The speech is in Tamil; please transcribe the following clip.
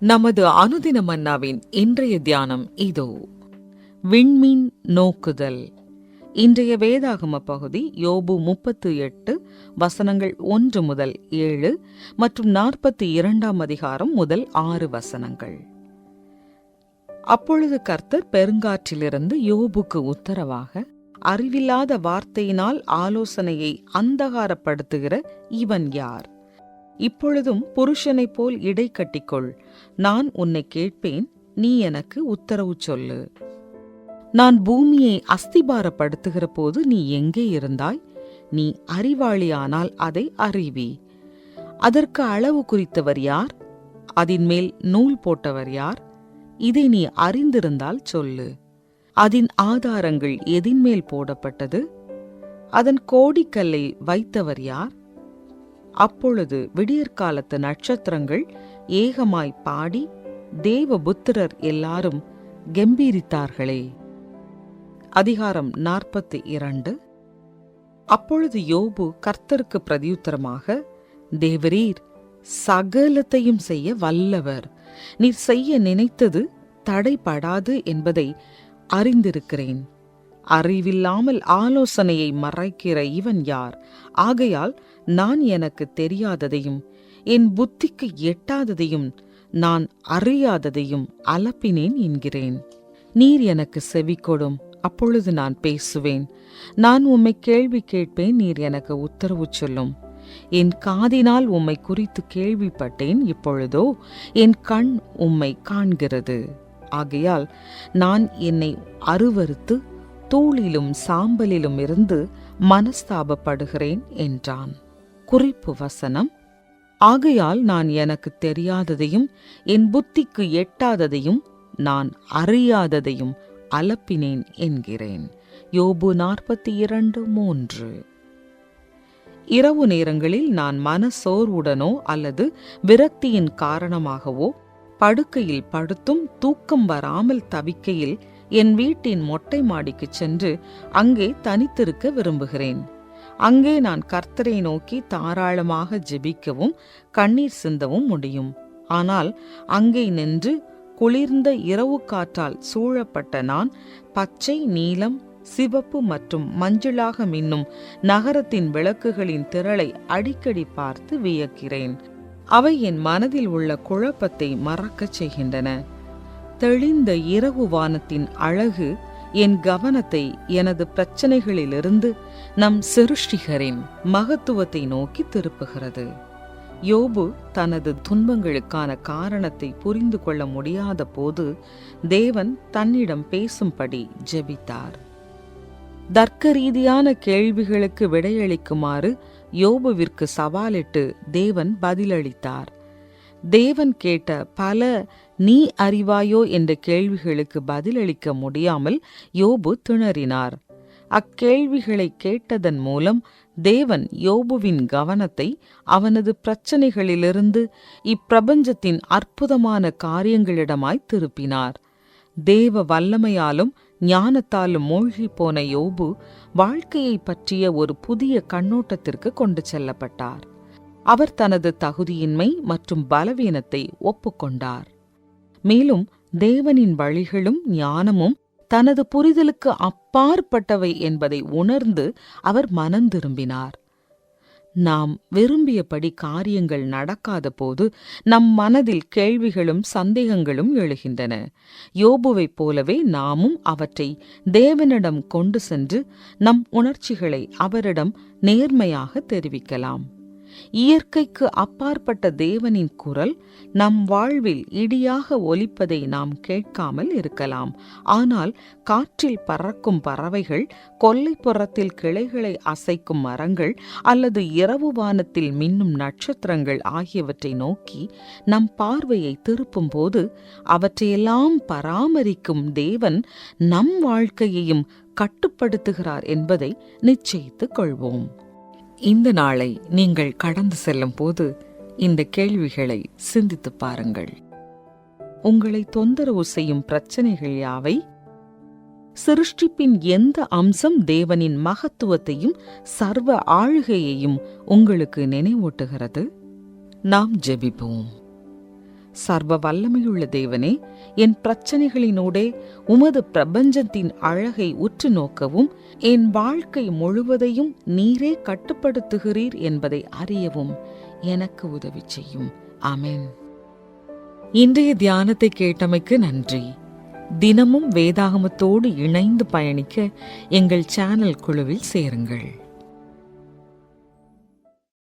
நமது அனுதின மன்னாவின் இன்றைய தியானம் இதோ. விண்மீன் நோக்குதல். இன்றைய வேதாகம பகுதி யோபு 38 வசனங்கள் 1 முதல் 7 மற்றும் 42 அதிகாரம் முதல் 6 வசனங்கள். அப்பொழுது கர்த்தர் பெருங்காற்றிலிருந்து யோபுக்கு உத்தரவாக, அறிவில்லாத வார்த்தையினால் ஆலோசனையை அந்தகாரப்படுத்துகிற இவன் யார்? இப்பொழுதும் புருஷனைப் போல் இடை கட்டிக்கொள். நான் உன்னை கேட்பேன், நீ எனக்கு உத்தரவு சொல்லு. நான் பூமியை அஸ்திபாரப்படுத்துகிற போது நீ எங்கே இருந்தாய்? நீ அறிவாளியானால் அதை அறிவி. அதற்கு அளவு குறித்தவர் யார்? அதின் மேல் நூல் போட்டவர் யார்? இதை நீ அறிந்திருந்தால் சொல்லு. அதன் ஆதாரங்கள் எதின்மேல் போடப்பட்டது? அதன் கோடிக்கல்லை வைத்தவர் யார்? அப்பொழுது விடியற்காலத்து நட்சத்திரங்கள் ஏகமாய் பாடி தேவபுத்திரர் எல்லாரும் கெம்பீரித்தார்களே. அதிகாரம் 42. அப்பொழுது யோபு கர்த்தருக்கு பிரதியுத்தரமாக, தேவரீர் சகலத்தையும் செய்ய வல்லவர். நீர் செய்ய நினைத்தது தடைபடாது என்பதை அறிந்திருக்கிறேன். அறிவில்லாமல் ஆலோசனையை மறைக்கிற இவன் யார்? ஆகையால் நான் எனக்கு தெரியாததையும் என் புத்திக்கு எட்டாததையும் நான் அறியாததையும் அலப்பினேன் என்கிறேன். நீர் எனக்கு செவி கொடும், அப்பொழுது நான் பேசுவேன். நான் உம்மை கேள்வி கேட்பேன், நீர் எனக்கு உத்தரவு சொல்லும். என் காதினால் உம்மை குறித்து கேள்விப்பட்டேன், இப்பொழுதோ என் கண் உம்மை காண்கிறது. ஆகையால் நான் என்னை அருவருத்து தூளிலும் சாம்பலிலும் இருந்து மனஸ்தாபப்படுகிறேன் என்றான். குறிப்பு வசனம்: ஆகையால் நான் எனக்கு தெரியாததையும் என் புத்திக்கு எட்டாததையும் நான் அறியாததையும் அலப்பினேன் என்கிறேன். யோபு 42:3. இரவு நேரங்களில் நான் மனசோர்வுடனோ அல்லது விரக்தியின் காரணமாகவோ படுக்கையில் படுத்தும் தூக்கம் வராமல் தவிக்கையில் என் வீட்டின் மொட்டை மாடிக்கு சென்று அங்கே தனித்திருக்க விரும்புகிறேன். அங்கே நான் கர்த்தரை நோக்கி தாராளமாக ஜெபிக்கவும் கண்ணீர் சிந்தவும் முடியும். ஆனால் அங்கே நின்று குளிர்ந்த இரவு காற்றால் சூழப்பட்ட நான் பச்சை, நீலம், சிவப்பு மற்றும் மஞ்சளாக மின்னும் நகரத்தின் விளக்குகளின் திரளை அடிக்கடி பார்த்து வியக்கிறேன். அவை என் மனதில் உள்ள குழப்பத்தை மறக்கச் செய்கின்றன. தெளிந்த இரவு வானத்தின் அழகு என் கவனத்தை எனது பிரச்சனைகளிலிருந்து நம் சிருஷ்டிகரின் மகத்துவத்தை நோக்கி திருப்புகிறது. யோபு தனது துன்பங்களுக்கான காரணத்தை புரிந்து கொள்ள முடியாத போது தேவன் தன்னிடம் பேசும்படி ஜெபித்தார். தர்க்க ரீதியான கேள்விகளுக்கு விடையளிக்குமாறு யோபுவிற்கு சவாலிட்டு தேவன் பதிலளித்தார். தேவன் கேட்ட பல நீ அறிவாயோ என்ற கேள்விகளுக்கு பதிலளிக்க முடியாமல் யோபு திணறினார். அக்கேள்விகளை கேட்டதன் மூலம் தேவன் யோபுவின் கவனத்தை அவனது பிரச்சனைகளிலிருந்து இப்பிரபஞ்சத்தின் அற்புதமான காரியங்களிடமாய் திருப்பினார். தேவ வல்லமையாலும் ஞானத்தாலும் மூழ்கி போன யோபு வாழ்க்கையை பற்றிய ஒரு புதிய கண்ணோட்டத்திற்கு கொண்டு செல்லப்பட்டார். அவர் தனது தகுதியின்மை மற்றும் பலவீனத்தை ஒப்புக்கொண்டார். மேலும் தேவனின் வழிகளும் ஞானமும் தனது புரிதலுக்கு அப்பாற்பட்டவை என்பதை உணர்ந்து அவர் மனம் திரும்பினார். நாம் விரும்பியபடி காரியங்கள் நடக்காத போது நம் மனதில் கேள்விகளும் சந்தேகங்களும் எழுகின்றன. யோபுவைப் போலவே நாமும் அவற்றை தேவனிடம் கொண்டு சென்று நம் உணர்ச்சிகளை அவரிடம் நேர்மையாக தெரிவிக்கலாம். இயற்கைக்கு அப்பாற்பட்ட தேவனின் குரல் நம் வாழ்வில் இடியாக ஒலிப்பதை நாம் கேட்காமல் இருக்கலாம். ஆனால் காற்றில் பறக்கும் பறவைகள், கொல்லைப்புறத்தில் கிளைகளை அசைக்கும் மரங்கள் அல்லது இரவு வானத்தில் மின்னும் நட்சத்திரங்கள் ஆகியவற்றை நோக்கி நம் பார்வையை திருப்பும் போது அவற்றையெல்லாம் பராமரிக்கும் தேவன் நம் வாழ்க்கையையும் கட்டுப்படுத்துகிறார் என்பதை நிச்சயித்துக் கொள்வோம். இந்த நாளை நீங்கள் கடந்து செல்லும் போது இந்த கேள்விகளை சிந்தித்து பாருங்கள். உங்களை தொந்தரவு செய்யும் பிரச்சனைகள் யாவை? சிருஷ்டிப்பின் எந்த அம்சம் தேவனின் மகத்துவத்தையும் சர்வ ஆளுகையையும் உங்களுக்கு நினைவூட்டுகிறது? நாம் ஜெபிப்போம். சர்வ வல்லமையுள்ள தேவனே, என் பிரச்சனைகளினூடே உமது பிரபஞ்சத்தின் அழகை உற்று நோக்கவும், என் வாழ்க்கை முழுவதையும் நீரே கட்டுப்படுத்துகிறீர் என்பதை அறியவும் எனக்கு உதவி செய்யும். ஆமென். இன்றைய தியானத்தை கேட்டமைக்கு நன்றி. தினமும் வேதாகமத்தோடு இணைந்து பயணிக்க எங்கள் சேனல் குழுவில் சேருங்கள்.